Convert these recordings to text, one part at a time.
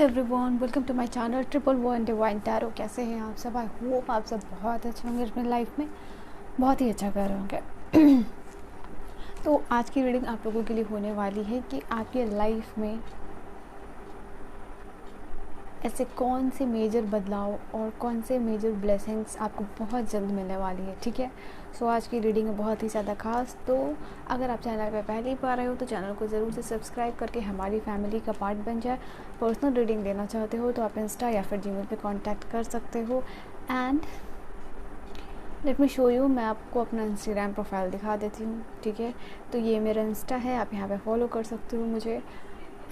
Everyone, welcome to my channel triple one divine tarot. कैसे हैं आप सब? आई होप आप सब बहुत अच्छे होंगे, अपनी लाइफ में बहुत ही अच्छा कर रहे होंगे। तो आज की रीडिंग आप लोगों के लिए होने वाली है कि आपके लाइफ में ऐसे कौन से मेजर बदलाव और कौन से मेजर ब्लेसिंग्स आपको बहुत जल्द मिलने वाली है। ठीक है, सो आज की रीडिंग है बहुत ही ज़्यादा खास। तो अगर आप चैनल पर पहली बार आए हो तो चैनल को ज़रूर से सब्सक्राइब करके हमारी फैमिली का पार्ट बन जाए। पर्सनल रीडिंग लेना चाहते हो तो आप इंस्टा या फिर जीमेल पे कांटेक्ट कर सकते हो। And let me show you, मैं आपको अपना इंस्टाग्राम प्रोफाइल दिखा देती हूँ। ठीक है, तो ये मेरा इंस्टा है, आप यहाँ पे फॉलो कर सकते हो मुझे।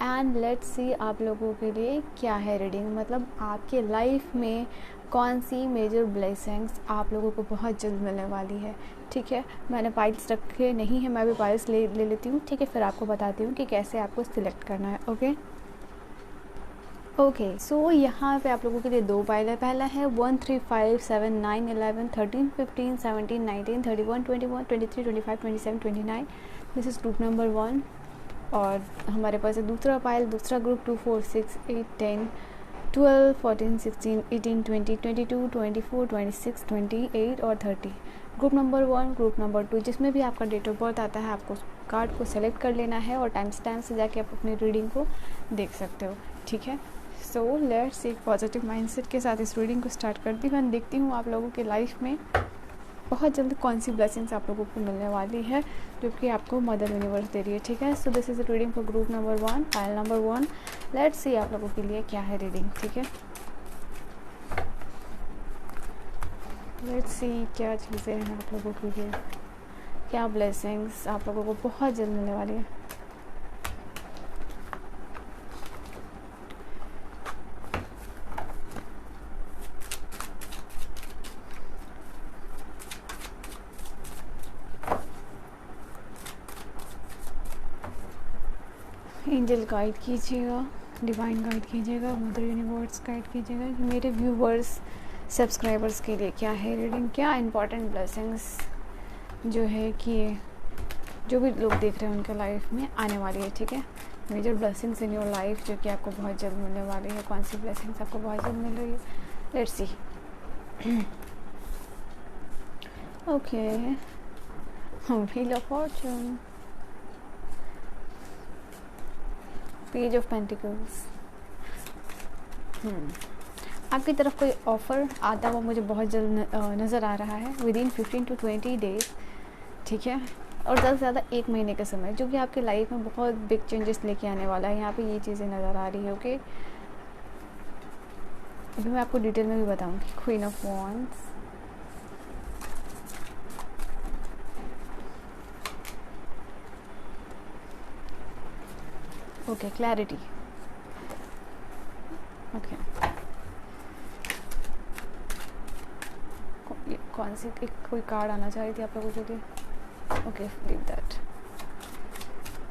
एंड लेट्स सी आप लोगों के लिए क्या है रीडिंग, मतलब आपके लाइफ में कौन सी मेजर ब्लेसिंग्स आप लोगों को बहुत जल्द मिलने वाली है। ठीक है, मैंने पाइल्स रखे नहीं है, मैं भी पाइल्स ले लेती हूँ। ठीक है, फिर आपको बताती हूँ कि कैसे आपको सिलेक्ट करना है। ओके, सो यहाँ पे आप लोगों के लिए दो पाइल है। पहला है 1 3 5 7 9 11 13 15 17 19 31 21 23 25 27 29। This is group number 1। और हमारे पास है दूसरा पाइल, दूसरा ग्रुप 2 4 6 8 10 12 14 16 18 20 22 24 26 28 और 30। ग्रुप नंबर 1, ग्रुप नंबर 2, जिसमें भी आपका डेट ऑफ बर्थ आता है आपको कार्ड को सेलेक्ट कर लेना है और टाइम स्टैम्प से जाके आप अपनी रीडिंग को देख सकते हो। ठीक है, सो लेट्स एक पॉजिटिव माइंडसेट के साथ इस रीडिंग को स्टार्ट करती हूँ। देखती हूँ आप लोगों के लाइफ में बहुत जल्द कौन सी ब्लेसिंग्स आप लोगों को मिलने वाली है जो कि आपको मदर यूनिवर्स दे रही है। ठीक है, so this is reading for group number 1, file number 1। Let's see आप लोगों के लिए क्या है रीडिंग। ठीक है, लेट्स सी क्या चीज़ें हैं आप लोगों के लिए, क्या ब्लेसिंग्स आप लोगों को बहुत जल्द मिलने वाली है। एंजल गाइड कीजिएगा, डिवाइन गाइड कीजिएगा, मदर यूनिवर्स गाइड कीजिएगा कि मेरे व्यूवर्स सब्सक्राइबर्स के लिए क्या है रीडिंग, क्या इंपॉर्टेंट ब्लेसिंग्स जो है कि जो भी लोग देख रहे हैं उनके लाइफ में आने वाली है। ठीक है, major blessings in your life जो कि आपको बहुत जल्द मिलने वाली है। कौन सी ब्लेसिंग्स आपको बहुत जल्द मिल रही है, let's see. Okay, wheel of Fortune, page of pentacles. आपकी तरफ कोई ऑफ़र आता हुआ मुझे बहुत जल्द नज़र आ रहा है, विद इन 15 to 20 डेज़। ठीक है, और ज़्यादा से ज़्यादा 1 महीने का समय जो कि आपकी लाइफ में बहुत बिग चेंजेस लेके आने वाला है। यहाँ पे ये चीज़ें नज़र आ रही है। ओके, अभी मैं आपको डिटेल में भी बताऊँगी। Queen of wands, okay, clarity. Okay, कौन सी कोई कार्ड आना चाह रही थी आप लोगों के लिए। ओके, लीव दैट,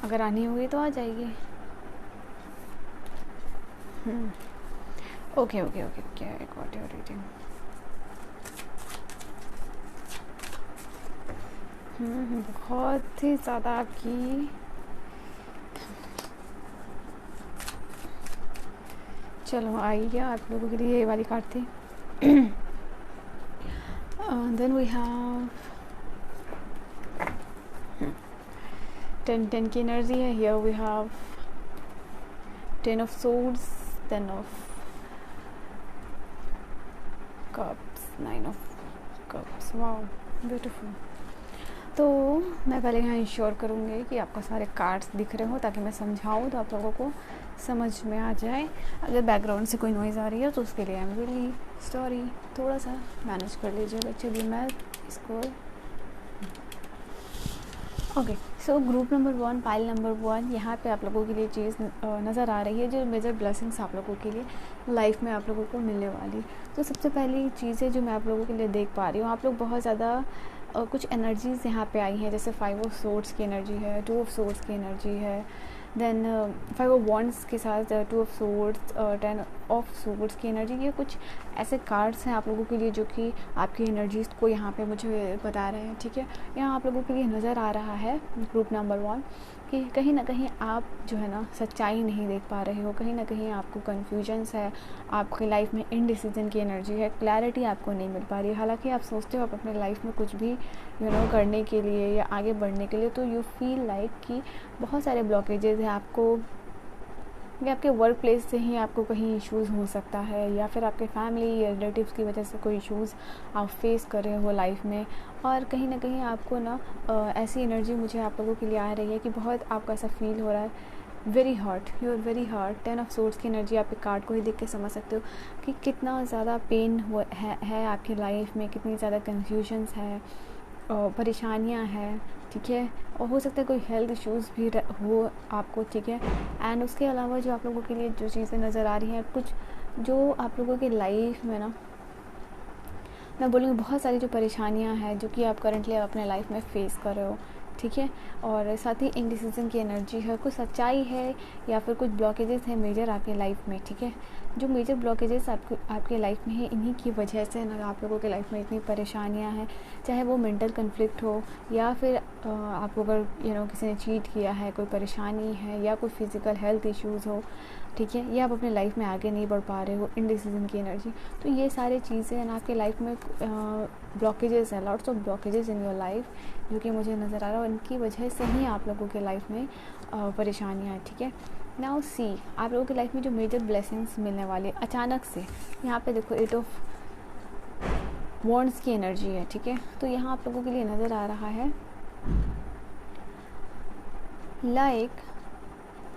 अगर आनी होगी तो आ जाएगी। Okay okay okay okay, I got your reading. बहुत ही ज़्यादा आपकी चलो आई गया आप लोगों के लिए ये वाली कार्ड थी। देन वी हैव 10 की एनर्जी है। Here we have 10 of swords, 10 of cups, 9 of cups. Wow, beautiful. तो मैं पहले यहाँ इंश्योर करूँगी कि आपको सारे कार्ड्स दिख रहे हो ताकि मैं समझाऊँ तो आप लोगों को समझ में आ जाए। अगर बैकग्राउंड से कोई नॉइज़ आ रही है तो उसके लिए आई एम रियली सॉरी, थोड़ा सा मैनेज कर लीजिएगा। चलिए मैं इसको ओके, सो ग्रुप नंबर 1, पाइल नंबर 1, यहाँ पे आप लोगों के लिए चीज़ नज़र आ रही है जो मेजर ब्लेसिंग्स आप लोगों के लिए लाइफ में आप लोगों को मिलने वाली। तो सबसे पहली चीज़ है जो मैं आप लोगों के लिए देख पा रही हूँ, आप लोग बहुत ज़्यादा कुछ एनर्जीज़ यहाँ पे आई हैं, जैसे 5 ऑफ सोर्ड्स की एनर्जी है, 2 ऑफ सोर्ड्स की एनर्जी है, देन 5 ऑफ वॉन्ड्स के साथ 2 ऑफ सोर्ड्स, 10 ऑफ सोर्ड्स की एनर्जी। ये कुछ ऐसे कार्ड्स हैं आप लोगों के लिए जो कि आपकी एनर्जीज को यहाँ पे मुझे बता रहे हैं। ठीक है, यहाँ आप लोगों के लिए नज़र आ रहा है ग्रुप नंबर 1 कि कहीं ना कहीं आप जो है ना सच्चाई नहीं देख पा रहे हो, कहीं ना कहीं आपको कन्फ्यूजन्स है, आपकी लाइफ में इनडिसीजन की एनर्जी है, क्लैरिटी आपको नहीं मिल पा रही है। हालांकि आप सोचते हो आप अपने लाइफ में कुछ भी करने के लिए या आगे बढ़ने के लिए, तो यू फील लाइक कि बहुत सारे ब्लॉकेजेस हैं आपको, या आपके वर्क प्लेस से ही आपको कहीं इश्यूज़ हो सकता है, या फिर आपके फैमिली या रिलेटिव्स की वजह से कोई इश्यूज़ आप फेस कर रहे हो लाइफ में। और कहीं ना कहीं आपको ना ऐसी एनर्जी मुझे आप लोगों के लिए आ रही है कि बहुत आपको ऐसा फील हो रहा है, very hurt, you are very hurt. 10 of swords की एनर्जी आपके कार्ड को ही देख के समझ सकते हो कि कितना ज़्यादा पेन है आपकी लाइफ में, कितनी ज़्यादा कन्फ्यूजन्स है, परेशानियां हैं, ठीक है। और हो सकता है कोई हेल्थ इश्यूज़ भी हो आपको, ठीक है। एंड उसके अलावा जो आप लोगों के लिए जो चीज़ें नज़र आ रही हैं, कुछ जो आप लोगों की लाइफ में ना, मैं बोलूँगी बहुत सारी जो परेशानियां हैं जो कि आप करंटली अपने लाइफ में फेस कर रहे हो, ठीक है। और साथ ही इंडिसीजन की एनर्जी है, कुछ सच्चाई है या फिर कुछ ब्लॉकेजेस हैं मेजर आपके लाइफ में, ठीक है। जो मेजर ब्लॉकेजेस आपके लाइफ में है, इन्हीं की वजह से ना आप लोगों के लाइफ में इतनी परेशानियां हैं, चाहे वो मेंटल कन्फ्लिक्ट हो, या फिर आपको अगर किसी ने चीट किया है, कोई परेशानी है, या कोई फिज़िकल हेल्थ इश्यूज़ हो, ठीक है, या आप अपने लाइफ में आगे नहीं बढ़ पा रहे हो, इनडिसीजन की एनर्जी। तो ये सारी चीज़ें ना आपके लाइफ में ब्लॉकेजेस हैं, lots of blockages in your life जो कि मुझे नज़र आ रहा है, उनकी वजह से ही आप लोगों के लाइफ में परेशानियाँ हैं, ठीक है। नाउ सी, आप लोगों की लाइफ में जो मेजर ब्लेसिंग्स मिलने वाली है अचानक से, यहाँ पे देखो 8 ऑफ वॉन्ड्स की एनर्जी है, ठीक है। तो यहाँ आप लोगों के लिए नज़र आ रहा है लाइक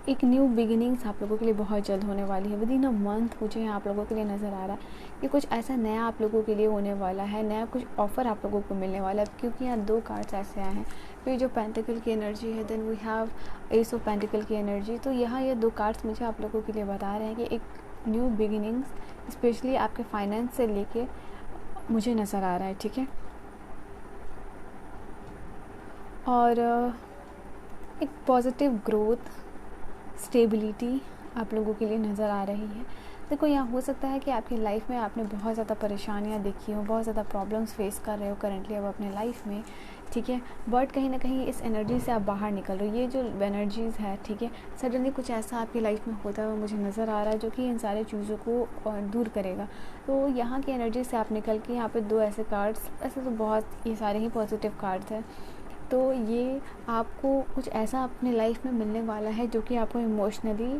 एक न्यू बिगिनिंग्स आप लोगों के लिए बहुत जल्द होने वाली है, विद इन अ मंथ। मुझे यहाँ आप लोगों के लिए नज़र आ रहा है कि कुछ ऐसा नया आप लोगों के लिए होने वाला है, नया कुछ ऑफ़र आप लोगों को मिलने वाला है, क्योंकि यहाँ 2 कार्ड्स ऐसे आए हैं। फिर जो पेंटिकल की एनर्जी है, then we have ace of pentacle की एनर्जी। तो यहाँ ये 2 कार्ड्स मुझे आप लोगों के लिए बता रहे हैं कि एक न्यू बिगिनिंग्स स्पेशली आपके फाइनेंस से लेके मुझे नज़र आ रहा है, ठीक है। और एक पॉजिटिव ग्रोथ, स्टेबिलिटी आप लोगों के लिए नज़र आ रही है। देखो, यहाँ हो सकता है कि आपकी लाइफ में आपने बहुत ज़्यादा परेशानियाँ देखी हो, बहुत ज़्यादा प्रॉब्लम्स फेस कर रहे हो करंटली अब अपने लाइफ में, ठीक है। बट कहीं ना कहीं इस एनर्जी से आप बाहर निकल रहे हो। ये जो एनर्जीज़ है, ठीक है, सडनली कुछ ऐसा आपकी लाइफ में होता है, वो मुझे नज़र आ रहा है जो कि इन सारी चीज़ों को दूर करेगा। तो यहाँ की एनर्जी से आप निकल के यहाँ पे 2 ऐसे कार्ड्स, ऐसे तो बहुत ये सारे ही पॉजिटिव कार्ड्स हैं। तो ये आपको कुछ ऐसा अपने लाइफ में मिलने वाला है जो कि आपको इमोशनली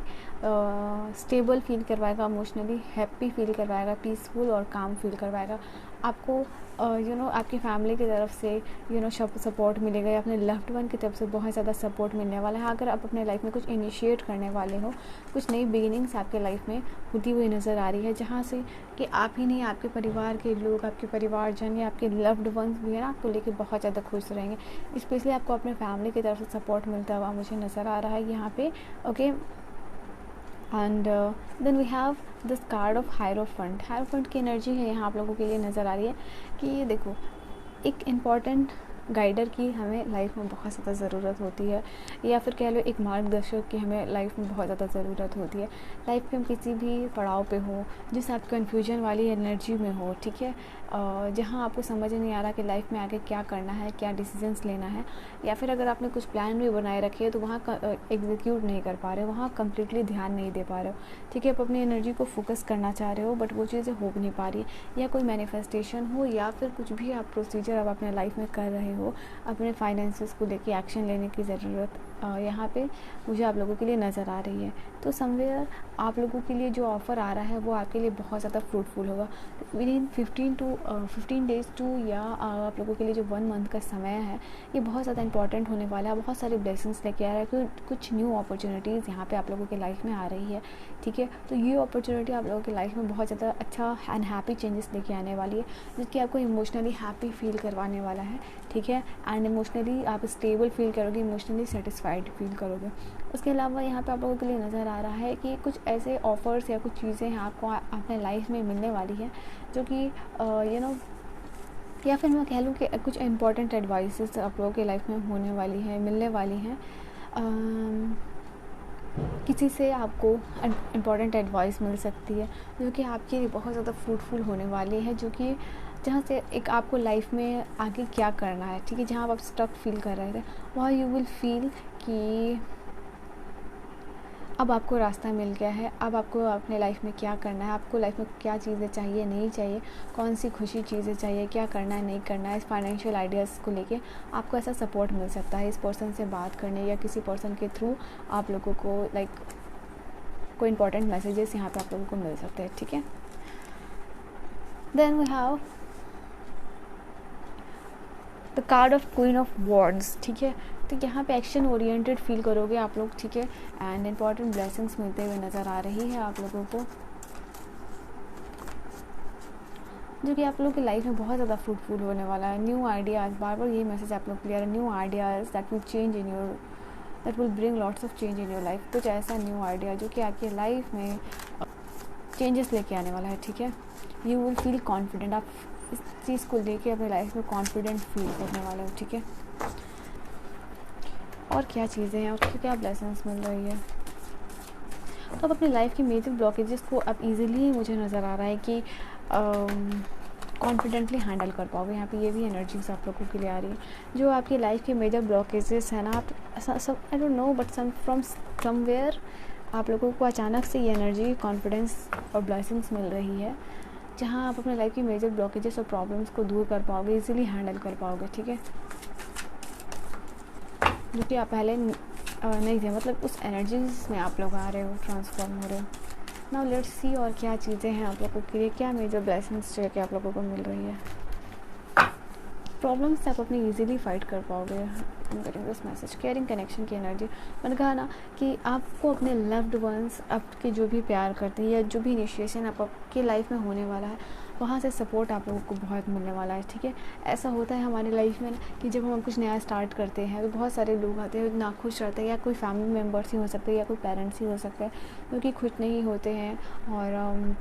स्टेबल फील करवाएगा, इमोशनली हैप्पी फील करवाएगा, पीसफुल और काम फील करवाएगा। आपको आपकी फैमिली की तरफ से सपोर्ट मिलेगा, या अपने लव्ड वन की तरफ से बहुत ज़्यादा सपोर्ट मिलने वाला है। अगर आप अपने लाइफ में कुछ इनिशिएट करने वाले हो, कुछ नई बिगिनिंग्स आपके लाइफ में होती हुई नज़र आ रही है, जहाँ से कि आप ही नहीं, आपके परिवार के लोग, आपके परिवारजन या आपके लव्ड वंस भी है ना, आपको लेके बहुत ज़्यादा खुश रहेंगे। स्पेशली आपको अपने फैमिली की तरफ से सपोर्ट मिलता हुआ मुझे नज़र आ रहा है यहाँ पे, okay. And then we have this card of hierophant. Hierophant की एनर्जी है यहाँ आप लोगों के लिए नज़र आ रही है कि ये देखो, एक इम्पॉर्टेंट गाइडर की हमें लाइफ में बहुत ज़्यादा ज़रूरत होती है, या फिर कह लो एक मार्गदर्शक की हमें लाइफ में बहुत ज़्यादा ज़रूरत होती है। लाइफ में हम किसी भी पड़ाव पे हो, जिस आप कन्फ्यूजन वाली एनर्जी में हो, ठीक है, जहाँ आपको समझ नहीं आ रहा कि लाइफ में आगे क्या करना है, क्या डिसीजंस लेना है, या फिर अगर आपने कुछ प्लान भी बनाए रखे है तो वहाँ एग्जीक्यूट नहीं कर पा रहे हो, वहाँ कम्प्लीटली ध्यान नहीं दे पा रहे हो, ठीक है। आप अपनी एनर्जी को फोकस करना चाह रहे हो बट वो चीज़ें हो नहीं पा रही है, या कोई मैनिफेस्टेशन हो, या फिर कुछ भी आप प्रोसीजर आप अपने लाइफ में कर रहे हो, अपने फाइनेंसेस को लेके एक्शन लेने की ज़रूरत यहाँ पे मुझे आप लोगों के लिए नज़र आ रही है। तो समवेयर आप लोगों के लिए जो ऑफ़र आ रहा है वो आपके लिए बहुत ज़्यादा फ्रूटफुल होगा। विद इन 15 डेज़ टू, या आप लोगों के लिए जो 1 मंथ का समय है, ये बहुत ज़्यादा इंपॉर्टेंट होने वाला है। बहुत सारे ब्लेसिंग्स लेके आ रहा है, तो कुछ न्यू अपॉर्चुनिटीज़ यहाँ पे आप लोगों के लाइफ में आ रही है, ठीक है। तो ये अपॉर्चुनिटी आप लोगों की लाइफ में बहुत ज़्यादा अच्छा एंड हैप्पी चेंजेस लेके आने वाली है, जिसकी आपको इमोशनली हैप्पी फील करवाने वाला है, ठीक है। एंड इमोशनली आप स्टेबल फील करोगे, इमोशनली सेटिस्फाइड फील करोगे। उसके अलावा यहाँ पे आप लोगों के लिए नज़र आ रहा है कि कुछ ऐसे ऑफ़र्स या कुछ चीज़ें आपको अपने लाइफ में मिलने वाली है जो कि या फिर मैं कह लूँ कि कुछ इंपॉर्टेंट एडवाइसेस आप लोगों के लाइफ में होने वाली है, मिलने वाली हैं। किसी से आपको इम्पॉर्टेंट एडवाइस मिल सकती है जो कि आपके लिए बहुत ज़्यादा फ्रूटफुल होने वाली है, जो कि जहाँ से एक आपको लाइफ में आगे क्या करना है, ठीक है। जहाँ आप स्टक फील कर रहे थे वहाँ यू विल फील कि अब आपको रास्ता मिल गया है, अब आपको अपने लाइफ में क्या करना है, आपको लाइफ में क्या चीज़ें चाहिए नहीं चाहिए, कौन सी खुशी चीज़ें चाहिए, क्या करना है नहीं करना है। इस फाइनेंशियल आइडियाज़ को लेके आपको ऐसा सपोर्ट मिल सकता है इस पर्सन से बात करने या किसी पर्सन के थ्रू आप लोगों को कोई इंपॉर्टेंट मैसेजेस यहाँ पे आप लोगों को मिल सकते हैं, ठीक है। Then we have the card of queen of swords, ठीक है। तो यहाँ पे एक्शन ओरिएंटेड फील करोगे आप लोग, ठीक है। एंड इंपॉर्टेंट ब्लेसिंग्स मिलते हुए नज़र आ रही है आप लोगों को, जो कि आप लोगों की लाइफ में बहुत ज़्यादा फ्रूटफुल होने वाला है। न्यू आइडियाज़, बार बार ये मैसेज आप लोग क्लियर है, new ideas that will bring lots of change in your life. कुछ ऐसा न्यू आइडिया जो कि आपकी लाइफ में चेंजेस लेके आने वाला है, ठीक है। यू विल फील कॉन्फिडेंट, आप इस चीज़ को लेके अपने लाइफ में कॉन्फिडेंट फील करने वाले हो, ठीक है। और क्या चीज़ें हैं, आपको क्या ब्लेसिंग्स मिल रही है। तो आप अपनी लाइफ की मेजर ब्लॉकेजेस को अब इजीली मुझे नज़र आ रहा है कि कॉन्फिडेंटली हैंडल कर पाओगे। यहाँ पे ये भी एनर्जीज आप लोगों के लिए आ रही है। जो आपकी लाइफ के मेजर ब्लॉकेजेस है ना, आप आई don't no but from somewhere आप लोगों को अचानक से ये एनर्जी, कॉन्फिडेंस और ब्लेसिंग्स मिल रही है, जहाँ आप अपने लाइफ की मेजर ब्लॉकेजेस और प्रॉब्लम्स को दूर कर पाओगे, इजीली हैंडल कर पाओगे, ठीक है। जो कि आप पहले नहीं थे, मतलब उस एनर्जीज में आप लोग आ रहे हो, ट्रांसफॉर्म हो रहे हो। नाउ लेट्स सी और क्या चीज़ें हैं आप लोगों के लिए, क्या मेजर ब्लेसिंग्स जो कि आप लोगों को मिल रही है। प्रॉब्लम्स से आप अपनी इजीली फाइट कर पाओगे। दिस मैसेज केयरिंग कनेक्शन की एनर्जी, मैंने कहा ना कि आपको अपने लव्ड वंस, आपके जो भी प्यार करते हैं या जो भी इनिशिएशन आपकी लाइफ में होने वाला है, वहाँ से सपोर्ट आप लोगों को बहुत मिलने वाला है, ठीक है। ऐसा होता है हमारी लाइफ में कि जब हम कुछ नया स्टार्ट करते हैं तो बहुत सारे लोग आते हैं नाखुश रहते हैं, या कोई फैमिली मेम्बर्स ही हो सकते हैं या कोई पेरेंट्स ही हो सकते हैं जो कि खुश नहीं होते हैं और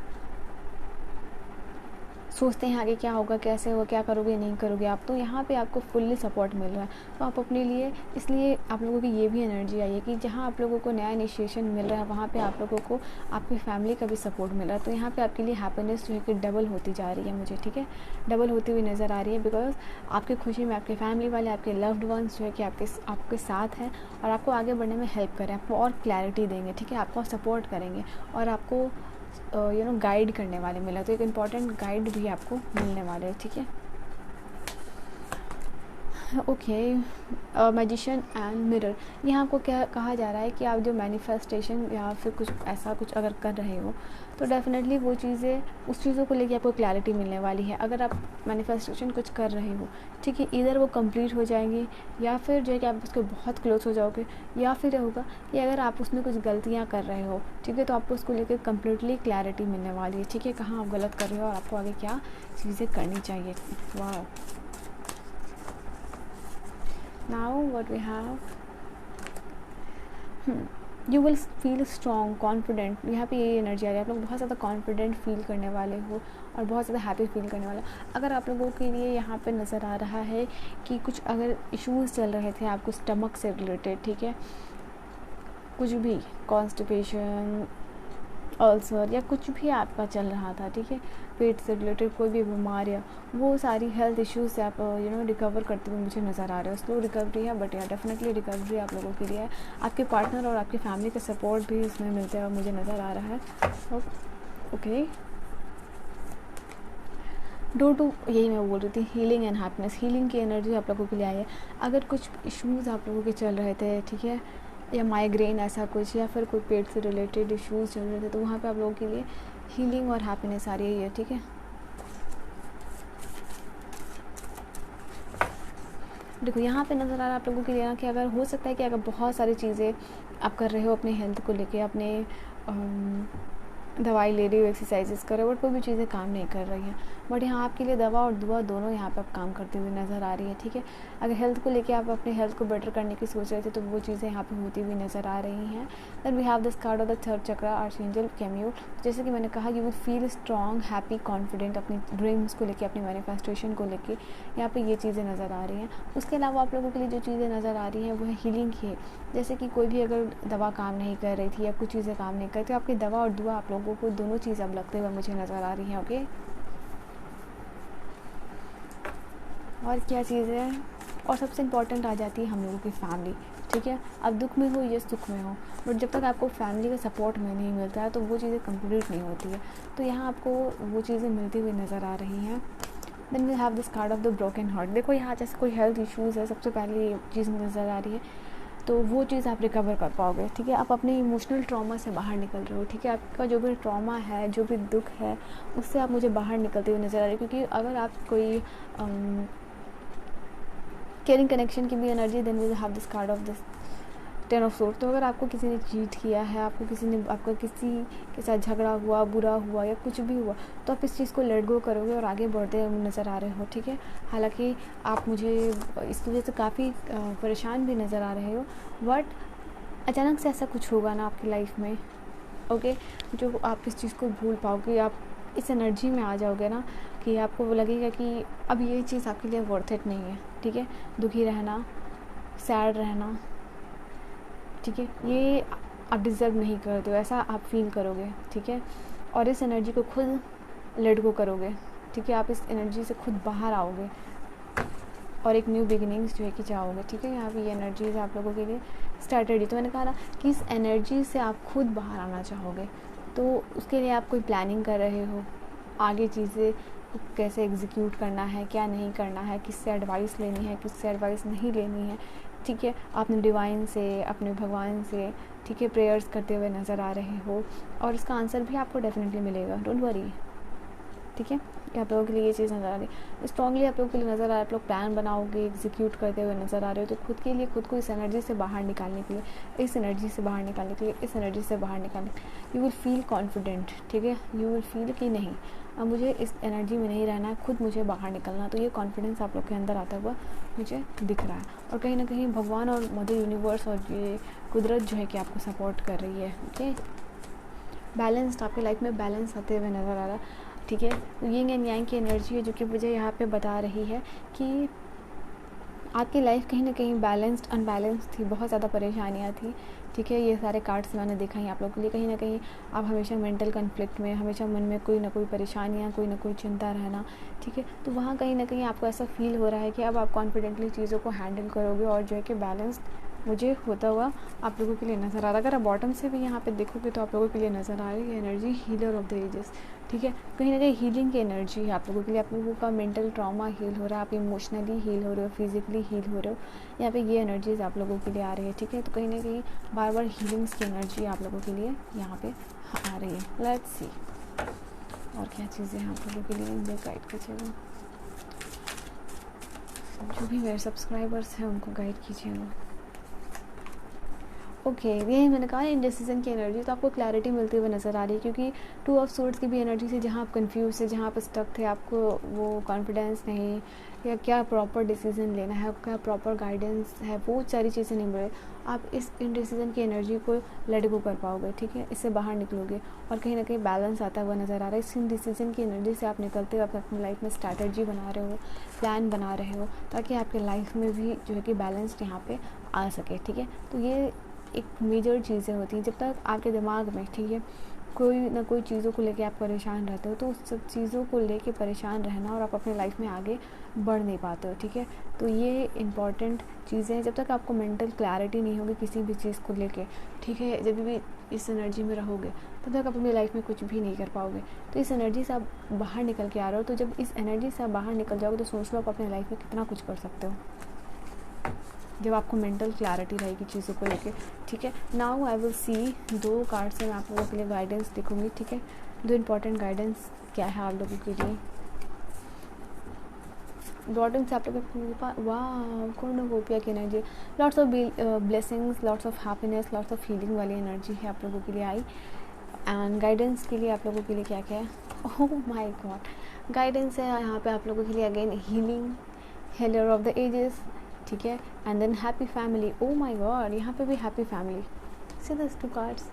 सोचते हैं आगे क्या होगा, कैसे होगा, क्या करोगे नहीं करोगे आप। तो यहाँ पे आपको फुल्ली सपोर्ट मिल रहा है, तो आप अपने लिए, इसलिए आप लोगों की ये भी एनर्जी आई है कि जहाँ आप लोगों को नया इनिशिएशन मिल रहा है वहाँ पे आप लोगों को आपकी फैमिली का भी सपोर्ट मिल रहा है। तो यहाँ पे आपके लिए हैप्पीनेस जो है कि डबल होती जा रही है मुझे, ठीक है, डबल होती हुई नज़र आ रही है। बिकॉज आपकी खुशी में आपके फैमिली वाले, आपके लव्ड वंस जो है कि आपके साथ हैं और आपको आगे बढ़ने में हेल्प करें, आपको और क्लैरिटी देंगे, ठीक है, आपको सपोर्ट करेंगे और आपको गाइड करने वाले मिला। तो एक इम्पॉर्टेंट गाइड भी आपको मिलने वाले हैं, ठीक है। ओके, मैजिशियन एंड मिरर, यहाँ आपको क्या कहा जा रहा है कि आप जो मैनिफेस्टेशन या फिर कुछ ऐसा कुछ अगर कर रहे हो तो डेफिनेटली वो चीज़ें, उस चीज़ों को लेके आपको क्लैरिटी मिलने वाली है। अगर आप मैनिफेस्टेशन कुछ कर रहे हो, ठीक है, इधर वो कंप्लीट हो जाएंगी या फिर जो है कि आप उसके बहुत क्लोज हो जाओगे, या फिर होगा कि अगर आप उसमें कुछ गलतियाँ कर रहे हो, ठीक है, तो आपको उसको लेकर कम्प्लीटली क्लैरिटी मिलने वाली है, ठीक है, कहाँ आप गलत कर रहे हो और आपको आगे क्या चीज़ें करनी चाहिए। वाह, now what we have, you will feel strong, confident। यहाँ पे ये एनर्जी आ रही है, आप लोग बहुत ज़्यादा कॉन्फिडेंट फील करने वाले हो और बहुत ज़्यादा हैप्पी फील करने वाले हो। अगर आप लोगों के लिए यहाँ पे नज़र आ रहा है कि कुछ अगर इश्यूज़ चल रहे थे आपको स्टमक से रिलेटेड, ठीक है, कुछ भी कॉन्स्टिपेशन, अल्सर या कुछ भी आपका चल रहा था, ठीक है, पेट से रिलेटेड कोई भी बीमारियाँ, वो सारी हेल्थ इश्यूज से आप रिकवर करते हुए मुझे नज़र आ रहे हो। स्लो रिकवरी है बट या डेफिनेटली रिकवरी आप लोगों के लिए है। आपके पार्टनर और आपकी फैमिली का सपोर्ट भी इसमें मिलते हुए मुझे नज़र आ रहा है। ओके, डो टू, यही मैं बोल रही थी, हीलिंग एंड हैप्पीनेस, हीलिंग की एनर्जी आप लोगों के लिए आई है। अगर कुछ इश्यूज़ आप लोगों के चल रहे थे, ठीक है, या माइग्रेन ऐसा कुछ, या फिर कोई पेट से रिलेटेड इश्यूज़ चल रहे थे, तो वहाँ पे आप लोगों के लिए हीलिंग और हैप्पीनेस आ रही है, ठीक है। देखो यहाँ पे नज़र आ रहा है आप लोगों के लिए ना कि अगर हो सकता है कि अगर बहुत सारी चीज़ें आप कर रहे हो अपने हेल्थ को लेके, अपने दवाई ले रही हो, एक्सरसाइजेस कर रहे हो, बट कोई भी चीज़ें काम नहीं कर रही हैं। बट यहाँ आपके लिए दवा और दुआ दोनों यहाँ पे आप काम करते हुए नज़र आ रही है, ठीक है। अगर हेल्थ को लेके आप अपने हेल्थ को बेटर करने की सोच रहे थे तो वो चीज़ें यहाँ पे होती हुई नज़र आ रही हैं। Then we have this card of the third chakra, archangel कैमियो। जैसे कि मैंने कहा, you will feel strong, happy, confident अपनी ड्रीम्स को लेके, अपनी मैनिफेस्टेशन को लेके, यहाँ पे ये चीज़ें नज़र आ रही हैं। उसके अलावा आप लोगों के लिए जो चीज़ें नज़र आ रही हैं वो है हीलिंग की है। जैसे कि कोई भी अगर दवा काम नहीं कर रही थी या कुछ चीज़ें काम नहीं कर रही, तो आपकी दवा और दुआ आप लोगों को दोनों चीज़ अब लगते हुए मुझे नज़र आ रही हैं। ओके, और क्या चीज़ है, और सबसे इम्पॉर्टेंट आ जाती है हम लोगों की फैमिली, ठीक है। अब दुख में हो या सुख में हो, बट जब तक आपको फैमिली का सपोर्ट में नहीं मिलता है तो वो चीज़ें कंप्लीट नहीं होती है। तो यहाँ आपको वो चीज़ें मिलती हुई नज़र आ रही हैं। Then we have this card of the broken heart. देखो यहाँ जैसे कोई हेल्थ इश्यूज़ है, सबसे पहले ये चीज़ नज़र आ रही है, तो वो चीज़ आप रिकवर कर पाओगे, ठीक है। आप अपने इमोशनल ट्रॉमा से बाहर निकल रहे हो, ठीक है। आपका जो भी ट्रॉमा है, जो भी दुख है, उससे आप मुझे बाहर निकलते हुए नज़र आ रहे हो। क्योंकि अगर आप कोई केयरिंग कनेक्शन की भी energy, then we have this card of this ten of sword. तो अगर आपको किसी ने चीट किया है, आपको किसी ने, आपका किसी के साथ झगड़ा हुआ, बुरा हुआ या कुछ भी हुआ, तो आप इस चीज़ को लेट गो करोगे और आगे बढ़ते नज़र आ रहे हो, ठीक है। हालांकि आप मुझे इसकी वजह से काफ़ी परेशान भी नज़र आ रहे हो, बट अचानक से ऐसा कुछ होगा ना आपकी लाइफ में, ओके, जो आप इस चीज़ को भूल पाओगे, आप इस एनर्जी में आ जाओगे ना कि आपको वो लगेगा कि अब ये चीज़ आपके लिए वर्थ इट नहीं है, ठीक है। दुखी रहना, सैड रहना, ठीक है, ये आप डिज़र्व नहीं करते हो, ऐसा आप फील करोगे, ठीक है। और इस एनर्जी को खुद लेट गो करोगे, ठीक है। आप इस एनर्जी से खुद बाहर आओगे और एक न्यू बिगिनिंग्स जो है कि चाहोगे, ठीक है। यहाँ पे ये एनर्जीज आप लोगों के लिए स्टार्टेड है। तो मैंने कहा ना कि इस एनर्जी से आप खुद बाहर आना चाहोगे, तो उसके लिए आप कोई प्लानिंग कर रहे हो, आगे चीज़ें कैसे एग्जीक्यूट करना है, क्या नहीं करना है, किससे एडवाइस लेनी है, किससे एडवाइस नहीं लेनी है, ठीक है। आपने डिवाइन से, अपने भगवान से, ठीक है, प्रेयर्स करते हुए नज़र आ रहे हो, और इसका आंसर भी आपको डेफिनेटली मिलेगा, डोंट वरी, ठीक है। आप लोगों के लिए ये चीज़ नज़र आ रही है, स्ट्रांगली आप लोगों के लिए नज़र आ रहा है। आप लोग प्लान बनाओगे, एग्जीक्यूट करते हुए नज़र आ रहे हो, तो खुद के लिए, खुद को इस एनर्जी से बाहर निकालने के लिए, इस एनर्जी से बाहर निकालने के लिए, इस एनर्जी से बाहर निकालने, यू विल फील कॉन्फिडेंट, ठीक है। यू विल फील कि नहीं, अब मुझे इस एनर्जी में नहीं रहना है, खुद मुझे बाहर निकलना। तो ये कॉन्फिडेंस आप लोग के अंदर आता हुआ मुझे दिख रहा है, और कहीं ना कहीं भगवान और मदर यूनिवर्स और ये कुदरत जो है कि आपको सपोर्ट कर रही है, ओके। बैलेंस्ड, आपके लाइफ में बैलेंस आते हुए नज़र आ रहा है, ठीक है। यिंग एंड यांग की एनर्जी है जो कि मुझे यहाँ पे बता रही है कि आपकी लाइफ कहीं ना कहीं बैलेंस्ड अनबैलेंस थी, बहुत ज़्यादा परेशानियाँ थी, ठीक है। ये सारे कार्ड्स मैंने देखा ही आप लोगों के लिए। कहीं ना कहीं आप हमेशा मेंटल कन्फ्लिक्ट में, हमेशा मन में कोई ना कोई परेशानियाँ, कोई ना कोई चिंता रहना, ठीक है। तो वहाँ कहीं ना कहीं आपको ऐसा फील हो रहा है कि अब आप कॉन्फिडेंटली चीज़ों को हैंडल करोगे, और जो है कि बैलेंस्ड मुझे होता हुआ आप लोगों के लिए नज़र आ रहा है। अगर आप बॉटम से भी यहाँ पे देखोगे तो आप लोगों के लिए नज़र आ रही है energy healer of the ages, ठीक है। कहीं ना कहीं हीलिंग की एनर्जी है आप लोगों के लिए। आप लोगों का मेंटल ट्रॉमा हील हो रहा है, आप इमोशनली हील हो रहे हो, फिजिकली हील हो रहे हो, यहाँ पे ये एनर्जीज आप लोगों के लिए आ रही है, ठीक है। तो कहीं ना कहीं बार बार हीलिंग्स की एनर्जी आप लोगों के लिए यहाँ पे आ रही है। लेट्स सी और क्या चीज़ें हैं आप लोगों के लिए, मुझे गाइड कीजिएगा। जो भी मेरे सब्सक्राइबर्स हैं उनको गाइड कीजिएगा। ओके, ये मैंने कहा इंडिसीजन की एनर्जी, तो आपको क्लैरिटी मिलती हुई नज़र आ रही है, क्योंकि टू ऑफ सोर्ड्स की भी एनर्जी से जहाँ आप कंफ्यूज थे, जहाँ आप स्टक थे, आपको वो कॉन्फिडेंस नहीं, या क्या प्रॉपर डिसीजन लेना है, क्या प्रॉपर गाइडेंस है, वो सारी चीज़ें नहीं मिले। आप इस इंडिसीजन की एनर्जी को लेट गो कर पाओगे, ठीक है। इससे बाहर निकलोगे और कहीं ना कहीं बैलेंस आता हुआ नज़र आ रहा है। इस इंडिसीजन की एनर्जी से आप निकलते हुए अपनी लाइफ में स्ट्रैटेजी बना रहे हो, प्लान बना रहे हो, ताकि आपके लाइफ में भी जो है कि बैलेंस्ड यहाँ पे आ सके, ठीक है। तो ये एक मेजर चीज़ें होती हैं। जब तक आपके दिमाग में, ठीक है, कोई ना कोई चीज़ों को लेके आप परेशान रहते हो, तो उस सब चीज़ों को लेके परेशान रहना और आप अपने लाइफ में आगे बढ़ नहीं पाते हो, ठीक है। तो ये इम्पॉर्टेंट चीज़ें हैं। जब तक आपको मेंटल क्लैरिटी नहीं होगी किसी भी चीज़ को लेके, ठीक है, जब भी इस एनर्जी में रहोगे तब तक आप अपनी लाइफ में कुछ भी नहीं कर पाओगे। तो इस एनर्जी से आप बाहर निकल के आ रहे हो, तो जब इस एनर्जी से आप बाहर निकल जाओगे तो सोच लो आप अपनी लाइफ में कितना कुछ कर सकते हो, जब आपको मेंटल क्लैरिटी रहेगी चीज़ों को लेके, ठीक है। Now I will see, 2 card से मैं आप लोगों के लिए गाइडेंस देखूंगी, ठीक है। 2 इंपॉर्टेंट गाइडेंस क्या है आप लोगों के लिए। बॉटम से आप लोगों को वाह कॉर्नुकोपिया की energy, lots of blessings, lots of happiness, lots of healing वाली एनर्जी है आप लोगों के लिए आई। एंड गाइडेंस के लिए आप लोगों के लिए क्या क्या है, ओह माय गॉड, गाइडेंस है यहाँ पे आप लोगों के लिए again healing, healer of the ages, ठीक है, and then happy family, oh my god यहाँ पे भी happy family, see this 2 cards.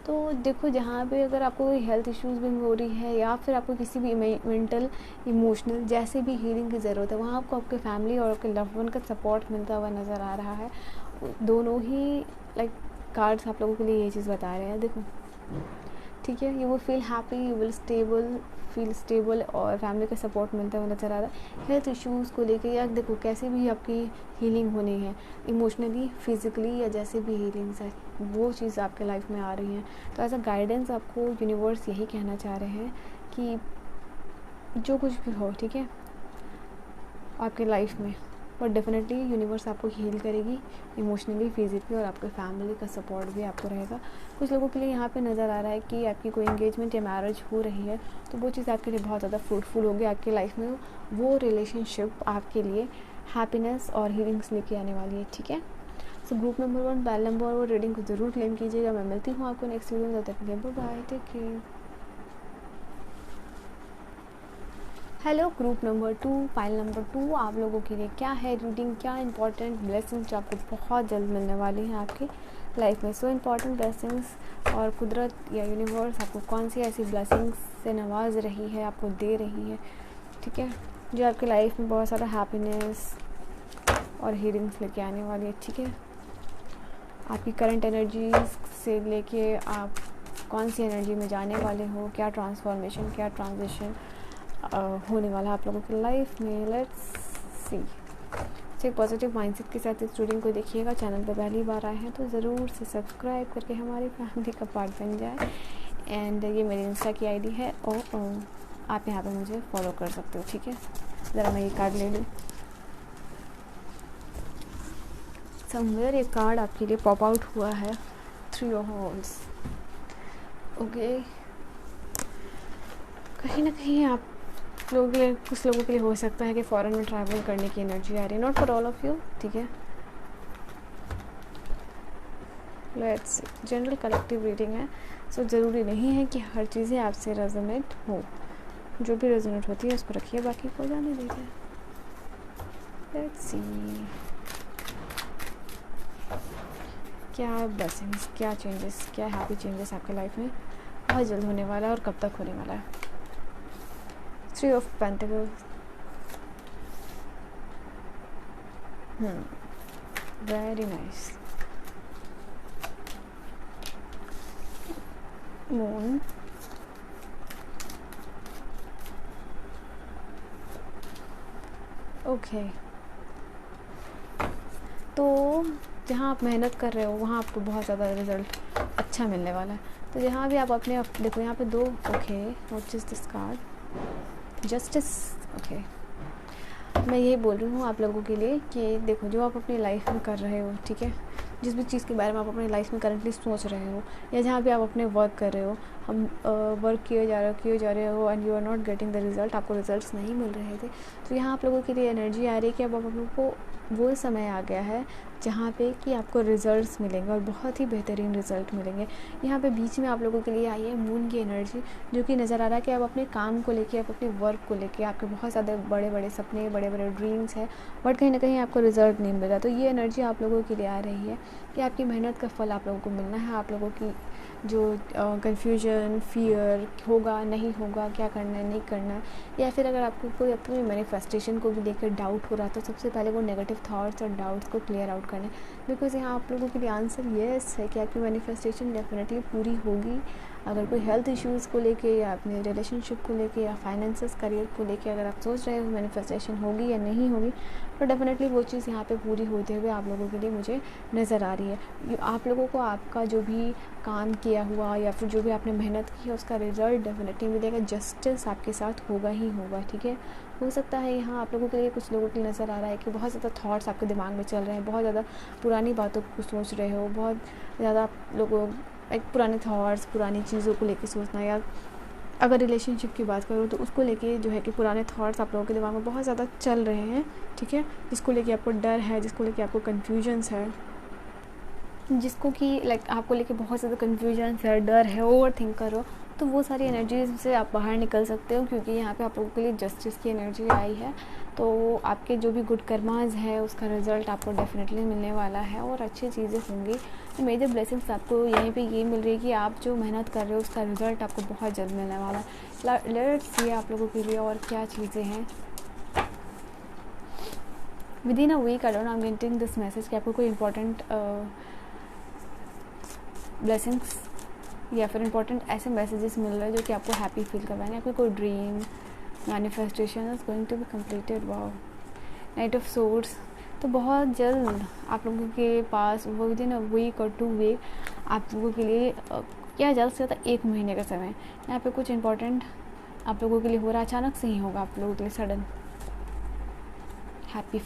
तो देखो जहाँ पे अगर आपको कोई हेल्थ इश्यूज़ भी हो रही है या फिर आपको किसी भी मेंटल इमोशनल जैसे भी हीलिंग की ज़रूरत है, वहाँ आपको आपके फैमिली और आपके लव्ड वन का सपोर्ट मिलता हुआ नज़र आ रहा है। दोनों ही कार्ड्स आप लोगों के लिए ये चीज़ बता रहे हैं, देखो ठीक है, you will feel happy, you will feel stable और फैमिली का सपोर्ट मिलता हुआ नज़र आ रहा है। हेल्थ इश्यूज़ को लेकर या देखो कैसे भी आपकी हीलिंग होनी है, इमोशनली, फिज़िकली या जैसे भी हीलिंग्स है वो चीज़ आपके लाइफ में आ रही हैं। तो एज अ गाइडेंस आपको यूनिवर्स यही कहना चाह रहे हैं कि जो कुछ भी हो, ठीक है, आपके लाइफ में, और डेफिनेटली यूनिवर्स आपको हील करेगी इमोशनली, फिजिकली, और आपके फैमिली का सपोर्ट भी आपको रहेगा। कुछ लोगों के लिए यहाँ पे नज़र आ रहा है कि आपकी कोई एंगेजमेंट या मैरिज हो रही है तो वो चीज़ आपके लिए बहुत ज़्यादा फ्रूटफुल होगी, आपकी लाइफ में वो रिलेशनशिप आपके लिए हैप्पीनेस और हीलिंग्स लेके आने वाली है, ठीक है। सो ग्रुप नंबर 1 बैल नंबर वो रीडिंग को ज़रूर क्लेम कीजिएगा। मैं मिलती हूँ आपको नेक्स्ट वीडियो में, तब तक के लिए bye, take care. Hello group number 2 file number 2 आप लोगों के लिए क्या है रीडिंग, क्या इंपॉर्टेंट ब्लेसिंग्स जो आपको बहुत जल्द मिलने वाली हैं आपकी लाइफ में। सो इंपॉर्टेंट ब्लेसिंग्स, और कुदरत या यूनिवर्स आपको कौन सी ऐसी ब्लेसिंग्स से नवाज रही है, आपको दे रही है, ठीक है, जो आपकी लाइफ में बहुत सारा हैप्पीनेस और हीलिंग्स लेके आने वाली है, ठीक है। आपकी करंट एनर्जीज से लेके आप कौन सी एनर्जी में जाने वाले हो, क्या ट्रांसफॉर्मेशन, क्या ट्रांजिशन होने वाला है आप लोगों की लाइफ में। Let's see. तो एक पॉजिटिव माइंडसेट के साथ इस रीडिंग को देखिएगा। चैनल पर पहली बार आए हैं तो ज़रूर से सब्सक्राइब करके हमारी फैमिली का पार्ट बन जाए। एंड ये मेरी इंस्टा की आईडी है, और आप यहाँ पे मुझे फॉलो कर सकते हो, ठीक है। ज़रा मैं ये कार्ड ले लूँ। समवेयर ये कार्ड आपके लिए पॉप आउट हुआ है, 3 ऑफ वॉन्ड्स, ओके। कहीं ना कहीं आप लोगों के लिए, कुछ लोगों के लिए हो सकता है कि फॉरेन में ट्रैवल करने की एनर्जी आ रही है, not for all of you, ठीक है। लेट्स जनरल कलेक्टिव रीडिंग है, सो ज़रूरी नहीं है कि हर चीज़ें आपसे रेजोनेट हो, जो भी रेजोनेट होती है उसको रखिए, बाकी को जाने दीजिए। लेट्स सी क्या ब्लेसिंग्स, क्या चेंजेस, क्या हैप्पी चेंजेस आपके लाइफ में बहुत जल्द होने वाला है और कब तक होने वाला है। 3 of Pentacles, very nice, Moon, okay, तो जहाँ आप मेहनत कर रहे हो वहाँ आपको बहुत ज़्यादा रिजल्ट अच्छा मिलने वाला है। तो जहाँ भी आप अपने देखो यहाँ पे 2, okay, what is this card, justice, okay. मैं यही बोल रही हूँ आप लोगों के लिए कि देखो जो आप अपनी लाइफ में कर रहे हो, ठीक है, जिस भी चीज़ के बारे में आप अपनी लाइफ में करंटली सोच रहे हो, या जहाँ भी आप अपने वर्क कर रहे हो, हम वर्क किए जा रहे हो and you are not getting the result, आपको रिजल्ट्स नहीं मिल रहे थे, तो यहाँ आप लोगों के लिए एनर्जी आ रही है कि अब आप लोगों को वो समय आ गया है जहाँ पे कि आपको रिज़ल्ट्स मिलेंगे और बहुत ही बेहतरीन रिज़ल्ट मिलेंगे। यहाँ पे बीच में आप लोगों के लिए आई है मून की एनर्जी, जो कि नज़र आ रहा है कि आप अपने काम को लेके, आप अपने वर्क को लेके, आपके बहुत ज़्यादा बड़े बड़े सपने, बड़े बड़े ड्रीम्स हैं, बट कहीं ना कहीं आपको रिज़ल्ट नहीं मिल रहा। तो ये एनर्जी आप लोगों के लिए आ रही है कि आपकी मेहनत का फल आप लोगों को मिलना है। आप लोगों की जो कन्फ्यूजन, फियर, होगा नहीं होगा, क्या करना है नहीं करना है, या फिर अगर आपको कोई अपनी मैनिफेस्टेशन को भी लेकर डाउट हो रहा है तो सबसे पहले वो नेगेटिव थॉट्स और डाउट्स को क्लियर आउट करने, बिकॉज यहाँ आप लोगों के लिए आंसर येस है कि आपकी मैनिफेस्टेशन डेफिनेटली पूरी होगी। अगर कोई हेल्थ इश्यूज़ को लेके या अपने रिलेशनशिप को लेके या फाइनेंसेस, करियर को लेके अगर आप सोच रहे हो मैनिफेस्टेशन होगी या नहीं होगी, तो डेफिनेटली वो चीज़ यहाँ पे पूरी होते हुए आप लोगों के लिए मुझे नज़र आ रही है। आप लोगों को आपका जो भी काम किया हुआ या फिर जो भी आपने मेहनत की है उसका रिज़ल्ट डेफिनेटली मिलेगा, जस्टिस आपके साथ होगा ही होगा, ठीक है। हो सकता है यहाँ आप लोगों के लिए, कुछ लोगों के लिए नज़र आ रहा है कि बहुत ज़्यादा थॉट्स आपके दिमाग में चल रहे हैं, बहुत ज़्यादा पुरानी बातों को सोच रहे हो, बहुत ज़्यादा आप लोगों एक पुराने थॉट्स, पुरानी चीज़ों को लेके सोचना, या अगर रिलेशनशिप की बात करूँ तो उसको लेके जो है कि पुराने थॉट्स आप लोगों के दिमाग में बहुत ज़्यादा चल रहे हैं, ठीक है, जिसको लेके आपको डर है, जिसको लेके आपको कन्फ्यूजन्स है, जिसको कि लाइक आपको लेके बहुत ज़्यादा कन्फ्यूजन है, डर है, ओवर थिंक करो, तो वो सारी एनर्जीज से आप बाहर निकल सकते हो, क्योंकि यहाँ पे आप लोगों के लिए जस्टिस की एनर्जी आई है। तो आपके जो भी गुड कर्माज है उसका रिज़ल्ट आपको डेफिनेटली मिलने वाला है और अच्छी चीज़ें होंगी। तो मेजर ब्लेसिंग्स आपको यहीं पे ये मिल रही है कि आप जो मेहनत कर रहे हो उसका रिज़ल्ट आपको बहुत जल्द मिलने वाला है। लेट्स सी आप लोगों के लिए और क्या चीज़ें हैं। Within a week I am getting this message कि आपको कोई इंपॉर्टेंट ब्लेसिंग्स या फिर इंपॉर्टेंट ऐसे मैसेजेस मिल रहे हैं जो कि आपको हैप्पी फील करवाएंगे। आपकी कोई dream manifestation is going to be completed. Wow, knight of swords. तो बहुत जल्द आप लोगों के पास विद इन अ वीक और 2 वीक आप लोगों के लिए क्या जल्द से ज़्यादा 1 महीने का समय यहाँ पे कुछ इंपॉर्टेंट आप लोगों के लिए हो रहा है। अचानक से ही होगा आप लोगों के लिए सडन। हैप्पी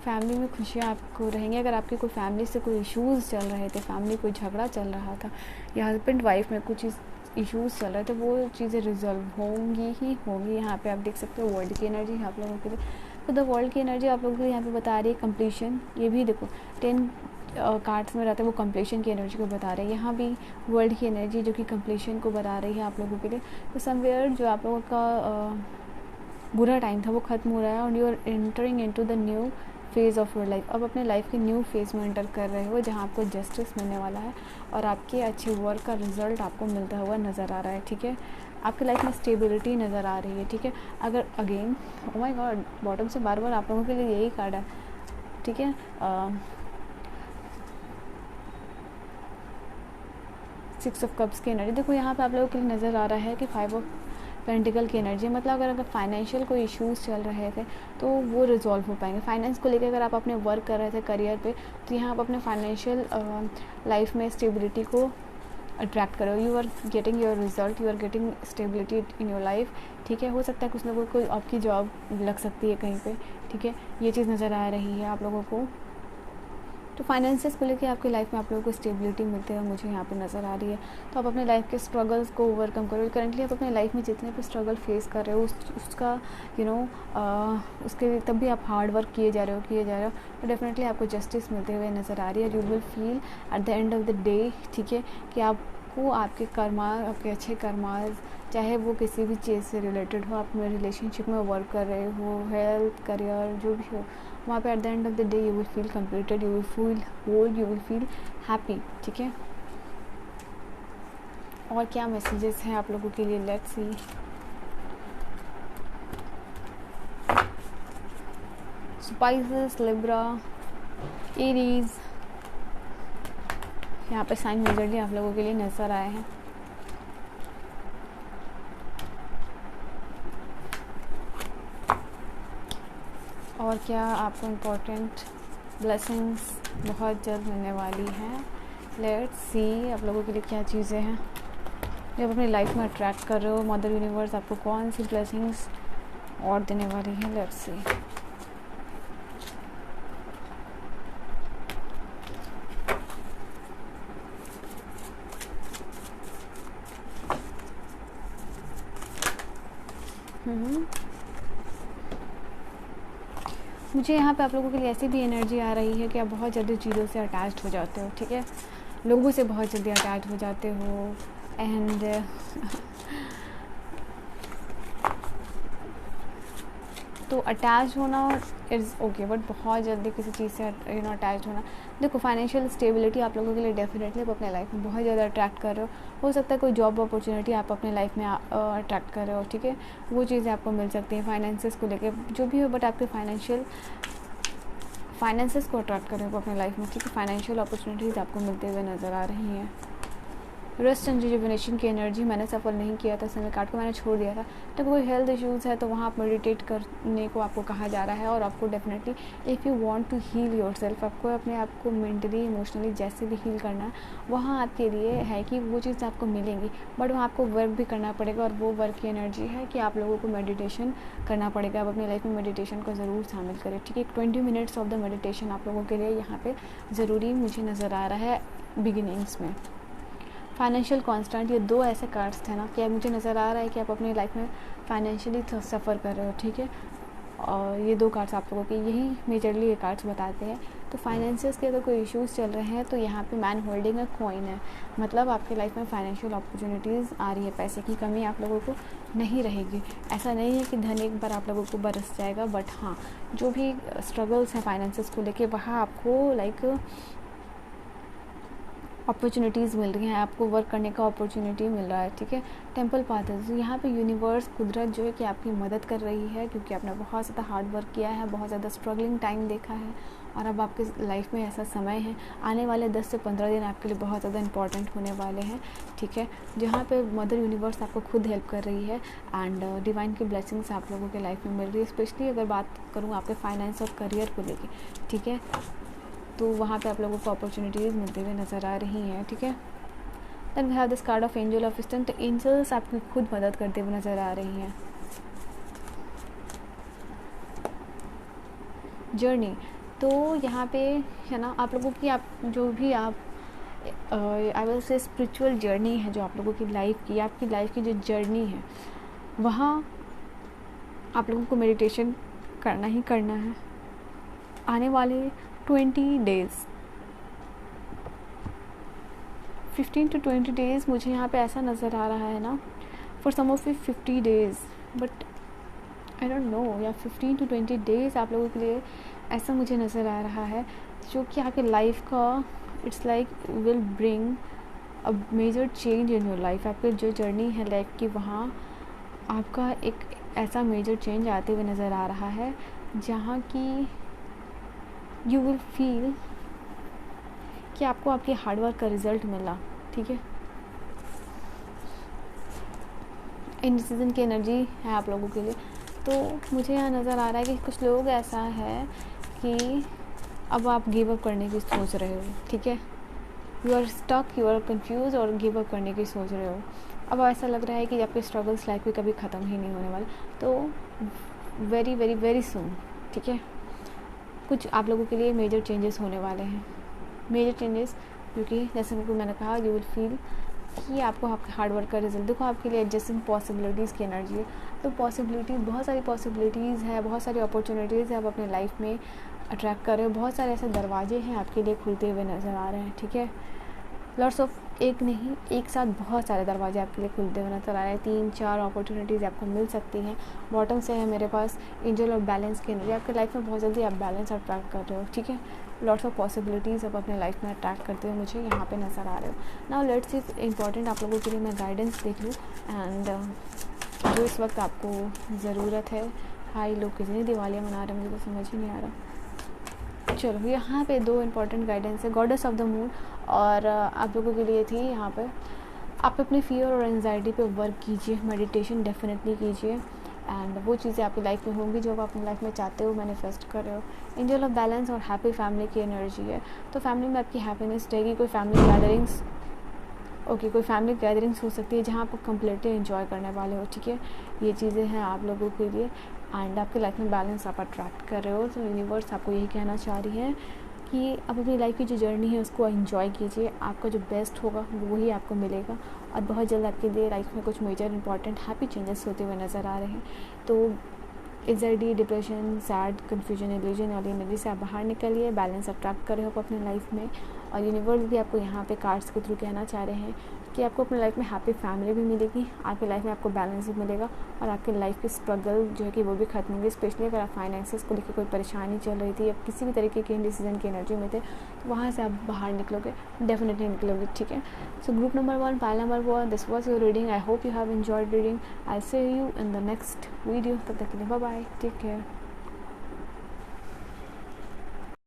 फैमिली में खुशियाँ आपको रहेंगी। अगर आपके कोई फैमिली से कोई इश्यूज़ चल रहे थे, फैमिली कोई झगड़ा चल रहा था या हस्बैंड वाइफ में कुछ इश्यूज़ चल रहे थे, वो चीज़ें रिजॉल्व होंगी ही होंगी। यहाँ पे आप देख सकते हो वर्ल्ड की एनर्जी आप लोगों के लिए। तो द वर्ल्ड की एनर्जी आप लोगों के लिए यहाँ पे बता रही है कंप्लीशन। ये भी देखो 10 कार्ड्स में रहते हैं, वो कंप्लीशन की एनर्जी को बता रहे हैं। यहाँ भी वर्ल्ड की एनर्जी जो कि कंप्लीशन को बता रही है आप लोगों के लिए। तो समवेयर जो आप लोगों का बुरा टाइम था वो ख़त्म हो रहा है और you are entering into the new phase of your life. अब अपने लाइफ के न्यू फेज़ में एंटर कर रहे हो जहाँ आपको जस्टिस मिलने वाला है और आपके अच्छे वर्क का रिजल्ट आपको मिलता हुआ नज़र आ रहा है। ठीक है, आपकी लाइफ में स्टेबिलिटी नज़र आ रही है। ठीक है, अगर again O my God bottom से बार बार आप लोगों के लिए यही कार्ड है। ठीक है, 6 ऑफ कप्स की एनर्जी देखो यहाँ पे आप लोगों के लिए नज़र आ रहा है कि 5 ऑफ पेंटिकल की एनर्जी। मतलब अगर फाइनेंशियल कोई इश्यूज़ चल रहे थे तो वो रिजॉल्व हो पाएंगे। फाइनेंस को लेकर अगर आप अपने वर्क कर रहे थे करियर पे, तो यहाँ आप अपने फाइनेंशियल लाइफ में स्टेबिलिटी को अट्रैक्ट करो। You are getting your result, you are getting stability in your life. ठीक है, हो सकता है कुछ लोगों को आपकी जॉब लग सकती है कहीं पे। ठीक है, ये चीज़ नज़र आ रही है आप लोगों को। तो फाइनेंसेस को लेकर आपकी लाइफ में आप लोगों को स्टेबिलिटी मिलती है मुझे यहाँ पे नज़र आ रही है। तो आप अपने लाइफ के स्ट्रगल्स को ओवरकम करो। करंटली आप अपने लाइफ में जितने भी स्ट्रगल फेस कर रहे हो उसका उसके तब भी आप हार्ड वर्क किए जा रहे हो तो डेफिनेटली आपको जस्टिस मिलते हुए नज़र आ रही है। You will feel at the end of the day, ठीक है, कि आपको आपके कर्मा, आपके अच्छे कर्माज, चाहे वो किसी भी चीज़ से रिलेटेड हो, आप अपने रिलेशनशिप में वर्क कर रहे हो, हेल्थ, करियर, जो भी हो, वहाँ पे at the end of the day you will feel completed, you will feel whole, you will feel happy. ठीक है, और क्या मैसेजेस हैं आप लोगों के लिए, let's see. Spices, Libra, Aries, यहाँ पे साइन मेजरली आप लोगों के लिए नजर आए हैं। और क्या आपको इम्पोर्टेंट ब्लेसिंग्स बहुत जल्द मिलने वाली हैं। लेट्स सी आप लोगों के लिए क्या चीज़ें हैं जो आप अपनी लाइफ में अट्रैक्ट कर रहे हो। मदर यूनिवर्स आपको कौन सी ब्लेसिंग्स और देने वाली है, लेट्स सी। मुझे यहाँ पे आप लोगों के लिए ऐसी भी एनर्जी आ रही है कि आप बहुत जल्दी चीज़ों से अटैच्ड हो जाते हो। ठीक है, लोगों से बहुत जल्दी अटैच हो जाते हो एंड तो अटैच होना इज़ ओके, बट बहुत जल्दी किसी चीज़ से अटैच होना। देखो फाइनेंशियल स्टेबिलिटी आप लोगों के लिए डेफिनेटली आप अपने लाइफ में बहुत ज़्यादा अट्रैक्ट कर रहे हो सकता है कोई जॉब अपॉर्चुनिटी आप अपने लाइफ में अट्रैक्ट कर रहे हो। ठीक है, वो चीज़ें आपको मिल सकती हैं फाइनेंसेस को लेके, जो भी हो, बट आपके फाइनेंसेस को अट्रैक्ट कर रहे हो अपने लाइफ में। ठीक है, फाइनेंशियल अपॉर्चुनिटीज़ आपको मिलते हुए नज़र आ रही हैं। रेस्ट एंड रिजुविनेशन की एनर्जी मैंने सफल नहीं किया था, समय कार्ड को मैंने छोड़ दिया था। तो कोई हेल्थ इश्यूज़ है तो वहाँ आप मेडिटेट करने को आपको कहा जा रहा है और आपको definitely if you want to heal yourself, आपको अपने आप को मेंटली इमोशनली जैसे भी हील करना है, वहाँ आपके लिए है कि वो चीज़ आपको मिलेंगी, बट वहाँ आपको वर्क भी करना पड़ेगा। और वो वर्क की एनर्जी है कि आप लोगों को मेडिटेशन करना पड़ेगा। आप अपनी लाइफ में मेडिटेशन को ज़रूर शामिल करें। ठीक है, 20 मिनट्स ऑफ द मेडिटेशन आप लोगों के लिए यहाँ पर ज़रूरी मुझे नज़र आ रहा है बिगिनिंग्स में। फाइनेंशियल कांस्टेंट, ये 2 ऐसे कार्ड्स थे ना कि मुझे नज़र आ रहा है कि आप अपनी लाइफ में फाइनेंशियली सफ़र कर रहे हो। ठीक है, और ये 2 कार्ड्स आप लोगों के यही मेजरली ये कार्ड्स बताते हैं तो फाइनेंसिस के अगर कोई इश्यूज़ चल रहे हैं तो यहाँ पे मैन होल्डिंग अ कॉइन है, मतलब आपके लाइफ में फाइनेंशियल अपॉर्चुनिटीज़ आ रही है, पैसे की कमी आप लोगों को नहीं रहेगी। ऐसा नहीं है कि धन एक बार आप लोगों को बरस जाएगा, बट हाँ जो भी स्ट्रगल्स हैं फाइनेंसिस को लेके वहाँ आपको लाइक अपॉर्चुनिटीज़ मिल रही हैं, आपको वर्क करने का अपॉर्चुनिटी मिल रहा है, ठीक है। टेंपल पाथर्स, यहाँ पे यूनिवर्स कुदरत जो है कि आपकी मदद कर रही है, क्योंकि आपने बहुत ज़्यादा हार्ड वर्क किया है, बहुत ज़्यादा स्ट्रगलिंग टाइम देखा है, और अब आपके लाइफ में ऐसा समय है, आने वाले 10 से 15 दिन आपके लिए बहुत ज़्यादा इंपॉर्टेंट होने वाले हैं, ठीक है, जहाँ पे मदर यूनिवर्स आपको खुद हेल्प कर रही है एंड डिवाइन की ब्लेसिंग्स आप लोगों के लाइफ में मिल रही है। स्पेशली अगर बात करूँ आपके फाइनेंस और करियर को लेके, ठीक है, तो वहाँ पे आप लोगों को अपॉर्चुनिटीज़ मिलते हुए नज़र आ रही हैं, ठीक है। Then we have this card of angel of strength, तो एंजल्स आपकी खुद मदद करते हुए नज़र आ रही हैं। जर्नी, तो यहाँ पे है ना आप लोगों की, आप जो भी आप I will say spiritual journey है जो आप लोगों की लाइफ की, आपकी लाइफ की जो जर्नी है, वहाँ आप लोगों को मेडिटेशन करना ही करना है। आने वाले 20 डेज़, 15 to 20 डेज़ मुझे यहाँ पे ऐसा नज़र आ रहा है ना, for some of 50 days, but I don't know, या 15 to 20 डेज़ आप लोगों के लिए ऐसा मुझे नज़र आ रहा है जो कि आपके लाइफ का it's like will bring a major change in your life. आपकी जो जर्नी है लाइफ की, वहाँ आपका एक ऐसा मेजर चेंज आते हुए नज़र आ रहा है जहाँ की यू विल फील कि आपको आपके हार्डवर्क का रिज़ल्ट मिला, ठीक है। इंडिसीजन की एनर्जी है आप लोगों के लिए, तो मुझे यहाँ नज़र आ रहा है कि कुछ लोग ऐसा है कि अब आप गिव अप करने की सोच रहे हो, ठीक है, you are stuck, you are confuse और गिव अप करने की सोच रहे हो। अब ऐसा लग रहा है कि आपके स्ट्रगल्स लाइफ में कभी ख़त्म ही नहीं होने वाले, तो वेरी वेरी वेरी सून, ठीक है, कुछ आप लोगों के लिए मेजर चेंजेस होने वाले हैं, मेजर चेंजेस, क्योंकि जैसे कि मैंने कहा यू विल फील कि आपको आपके हार्डवर्क का रिजल्ट, देखो आपके लिए एडजस्टिंग पॉसिबिलिटीज़ की एनर्जी है, तो पॉसिबिलिटीज़, बहुत सारी पॉसिबिलिटीज़ है, बहुत सारी अपॉर्चुनिटीज़ है, आप अपने लाइफ में अट्रैक्ट कर रहे हो, बहुत सारे ऐसे दरवाजे हैं आपके लिए खुलते हुए नज़र आ रहे हैं, ठीक है। लॉट्स ऑफ, एक नहीं, एक साथ बहुत सारे दरवाजे आपके लिए खुलते हुए नजर आ रहे हैं, 3-4 अपॉर्चुनिटीज़ आपको मिल सकती हैं। बॉटम से है मेरे पास एंजल और बैलेंस की एनर्जी, आपके लाइफ में बहुत जल्दी आप बैलेंस अट्रैक्ट कर रहे हो, ठीक है। लॉट्स ऑफ पॉसिबिलिटीज़ आप अपने लाइफ में अट्रैक्ट करते हुए मुझे यहाँ पे नज़र आ रहे हो। नाउ लेट्स सी इंपॉर्टेंट आप लोगों के लिए मैं गाइडेंस देख लूँ एंड जो इस वक्त आपको ज़रूरत है। हाई लोग कितनी दिवालियाँ मना रहे हैं मुझे तो समझ ही नहीं आ रहा। चलो, यहाँ पे 2 इंपॉर्टेंट गाइडेंस है, गॉडेस ऑफ द मून, और आप लोगों के लिए थी यहाँ पे, आप अपने फियर और एंजाइटी पे वर्क कीजिए, मेडिटेशन डेफिनेटली कीजिए एंड वो चीज़ें आपकी लाइफ में होंगी जो आप अपनी लाइफ में चाहते हो, मैनिफेस्ट कर रहे हो। एंजल ऑफ बैलेंस और हैप्पी फैमिली की एनर्जी है, तो फैमिली में आपकी हैप्पीनेस रहेगी। कोई फैमिली गैदरिंग्स, ओके, कोई फैमिली गैदरिंग्स हो सकती है जहाँ आप कंप्लीटली एंजॉय करने वाले हो, ठीक है। ये चीज़ें हैं आप लोगों के लिए एंड आपके लाइफ में बैलेंस आप अट्रैक्ट कर रहे हो, तो यूनिवर्स आपको यही कहना चाह रही है कि आप अपनी लाइफ की जो जर्नी है उसको एंजॉय कीजिए, आपका जो बेस्ट होगा वही आपको मिलेगा और बहुत जल्द आपके लिए लाइफ में कुछ मेजर इंपॉर्टेंट हैप्पी चेंजेस होते हुए नज़र आ रहे हैं। तो anxiety, depression, sad, confusion, illusion वाली एनर्जी से आप बाहर निकलिए, बैलेंस अट्रैक्ट कर रहे हो अपनी लाइफ में, और यूनिवर्स भी आपको यहाँ पे कार्ड्स के थ्रू कहना चाह रहे हैं कि आपको अपनी लाइफ में हैप्पी फैमिली भी मिलेगी, आपकी लाइफ में आपको बैलेंस भी मिलेगा और आपकी लाइफ की स्ट्रगल जो है कि वो भी खत्म होगी। स्पेशली अगर आप फाइनेंसेस को लेकर कोई परेशानी चल रही थी या किसी भी तरीके के इंडिसीजन की एनर्जी में थे, तो वहाँ से आप बाहर निकलोगे, डेफिनेटली निकलोगे, ठीक है। So group number 1, file number 1, this was your reading. I hope you have enjoyed reading. I see you in the next video. तब तक के लिए बाय बाय, टेक केयर।